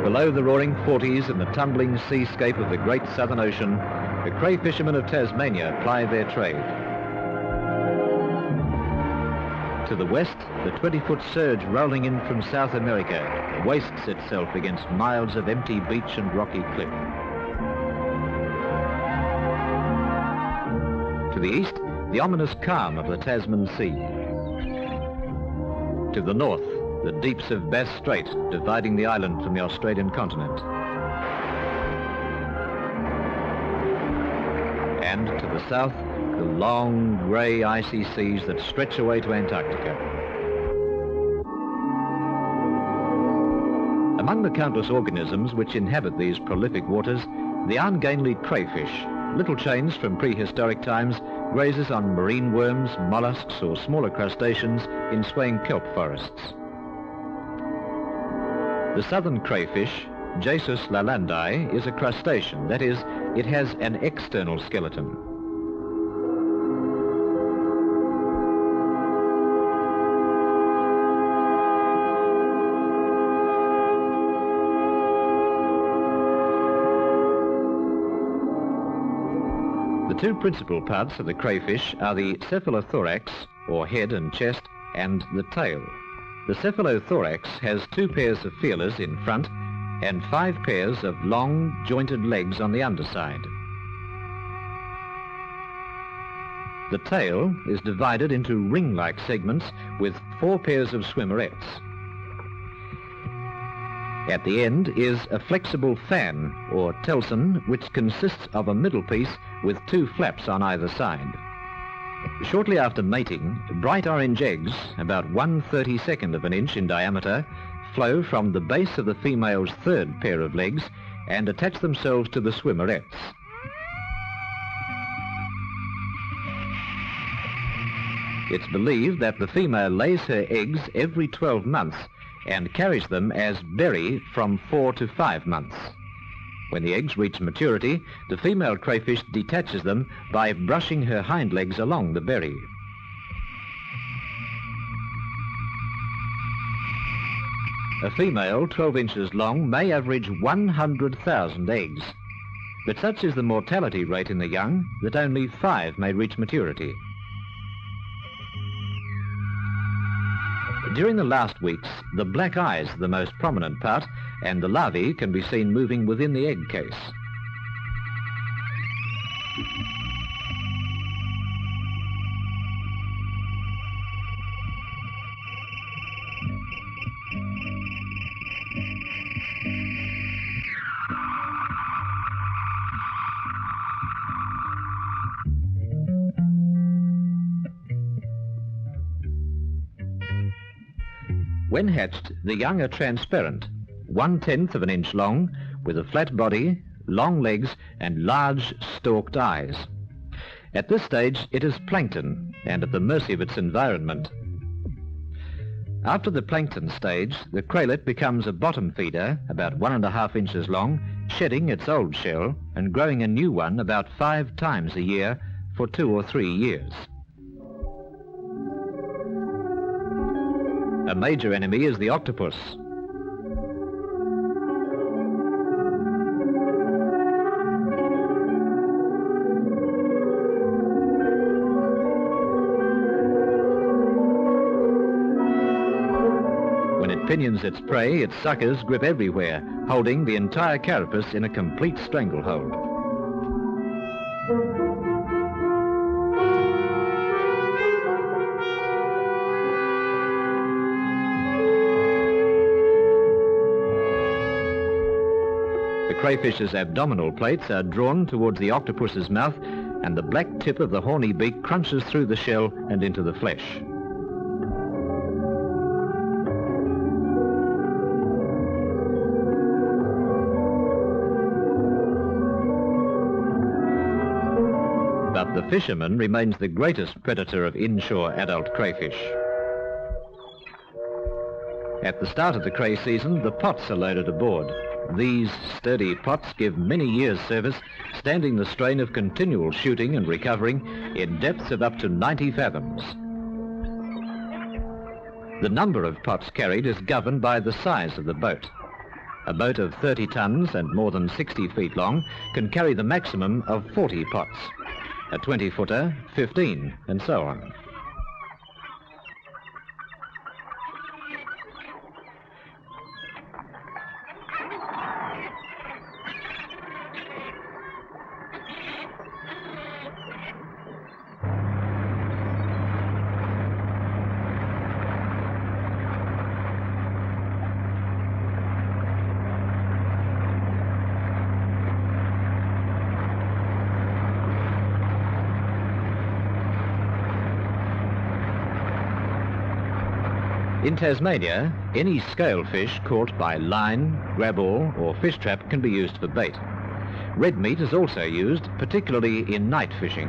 Below the roaring 40s and the tumbling seascape of the great Southern Ocean, the Cray fishermen of Tasmania ply their trade. To the west, the 20-foot surge rolling in from South America wastes itself against miles of empty beach and rocky cliff. To the east, the ominous calm of the Tasman Sea. To the north, the deeps of Bass Strait dividing the island from the Australian continent. And to the south, the long, grey, icy seas that stretch away to Antarctica. Among the countless organisms which inhabit these prolific waters, the ungainly crayfish, little changed from prehistoric times, grazes on marine worms, molluscs or smaller crustaceans in swaying kelp forests. The southern crayfish, Jesus lalandi, is a crustacean. That is, it has an external skeleton. The two principal parts of the crayfish are the cephalothorax, or head and chest, and the tail. The cephalothorax has 2 pairs of feelers in front and 5 pairs of long, jointed legs on the underside. The tail is divided into ring-like segments with 4 pairs of swimmerettes. At the end is a flexible fan, or telson, which consists of a middle piece with 2 flaps on either side. Shortly after mating, bright orange eggs, about 1/32 of an inch in diameter, flow from the base of the female's 3rd pair of legs and attach themselves to the swimmerettes. It's believed that the female lays her eggs every 12 months and carries them as berry from 4 to 5 months. When the eggs reach maturity, the female crayfish detaches them by brushing her hind legs along the berry. A female 12 inches long may average 100,000 eggs, but such is the mortality rate in the young that only 5 may reach maturity. During the last weeks, the black eyes are the most prominent part, and the larvae can be seen moving within the egg case. When hatched, the young are transparent, 1/10 of an inch long, with a flat body, long legs, and large stalked eyes. At this stage, it is plankton and at the mercy of its environment. After the plankton stage, the craylet becomes a bottom feeder, about 1.5 inches long, shedding its old shell and growing a new one about 5 times a year for 2 or 3 years. A major enemy is the octopus. When it pinions its prey, its suckers grip everywhere, holding the entire carapace in a complete stranglehold. The crayfish's abdominal plates are drawn towards the octopus's mouth, and the black tip of the horny beak crunches through the shell and into the flesh. But the fisherman remains the greatest predator of inshore adult crayfish. At the start of the cray season, the pots are loaded aboard. These sturdy pots give many years' service, standing the strain of continual shooting and recovering in depths of up to 90 fathoms. The number of pots carried is governed by the size of the boat. A boat of 30 tons and more than 60 feet long can carry the maximum of 40 pots. A 20-footer, 15, and so on. In Tasmania, any scale fish caught by line, grab all or fish trap can be used for bait. Red meat is also used, particularly in night fishing.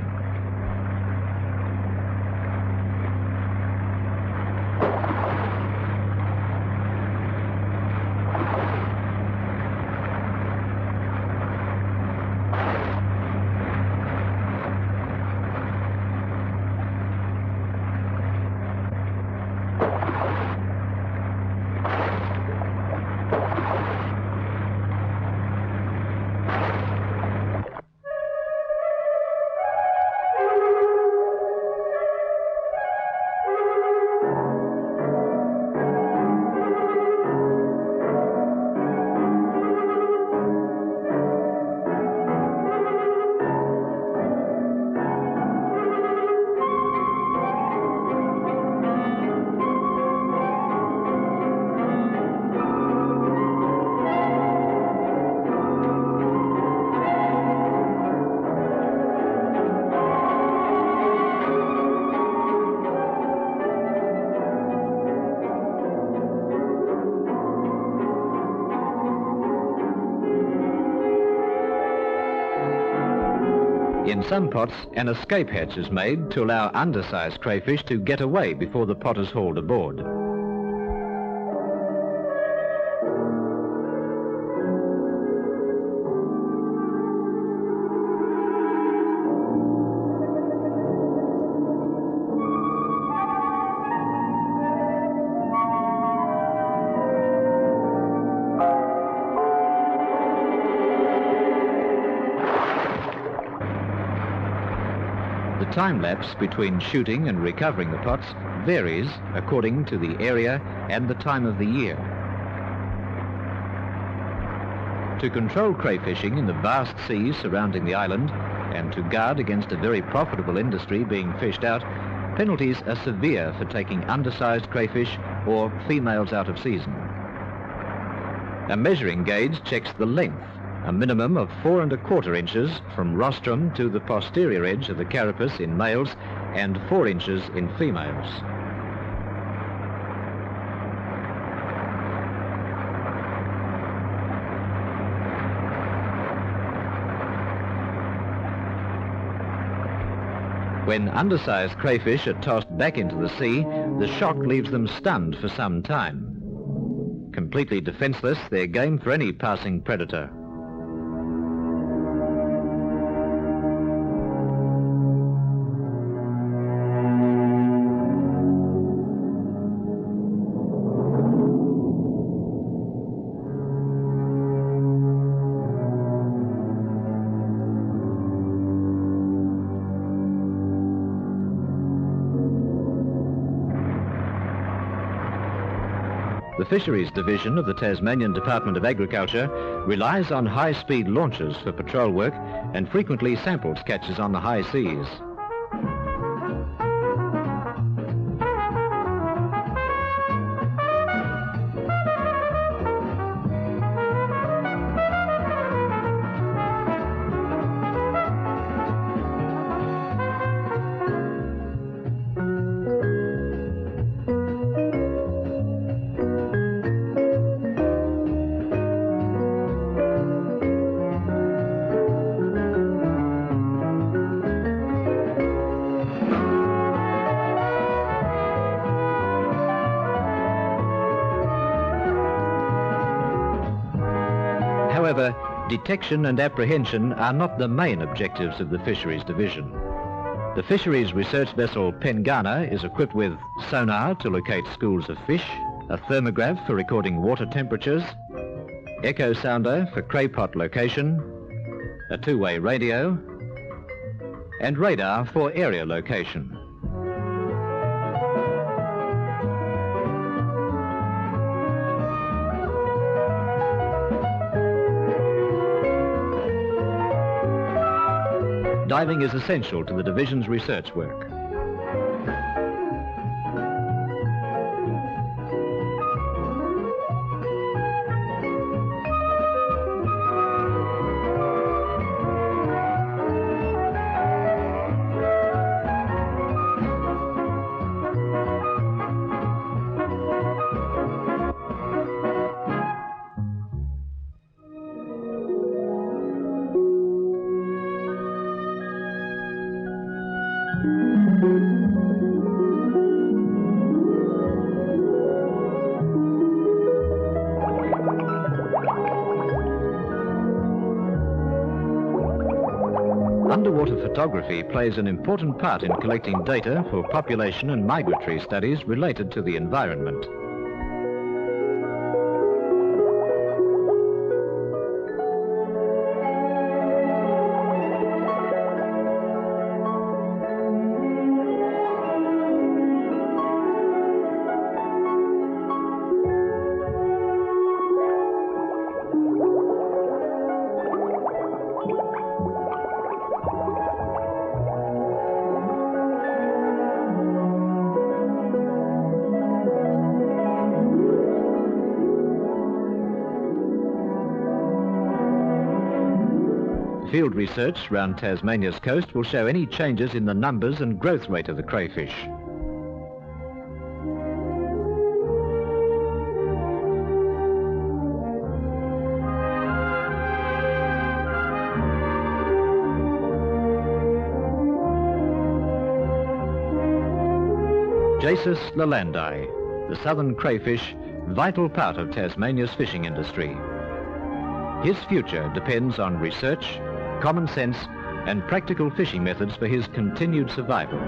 In some pots, an escape hatch is made to allow undersized crayfish to get away before the pot is hauled aboard. The time lapse between shooting and recovering the pots varies according to the area and the time of the year. To control crayfishing in the vast seas surrounding the island and to guard against a very profitable industry being fished out, penalties are severe for taking undersized crayfish or females out of season. A measuring gauge checks the length, a minimum of 4 1/4 inches from rostrum to the posterior edge of the carapace in males and 4 inches in females. When undersized crayfish are tossed back into the sea, the shock leaves them stunned for some time. Completely defenseless, they're game for any passing predator. The Fisheries Division of the Tasmanian Department of Agriculture relies on high-speed launches for patrol work and frequently samples catches on the high seas. However, detection and apprehension are not the main objectives of the Fisheries Division. The Fisheries Research Vessel Pengana is equipped with sonar to locate schools of fish, a thermograph for recording water temperatures, echo sounder for Cray pot location, a two-way radio, and radar for area location. Diving is essential to the division's research work. Underwater photography plays an important part in collecting data for population and migratory studies related to the environment. Field research round Tasmania's coast will show any changes in the numbers and growth rate of the crayfish. Jasus lalandi, the southern crayfish, vital part of Tasmania's fishing industry. His future depends on research, common sense and practical fishing methods for his continued survival.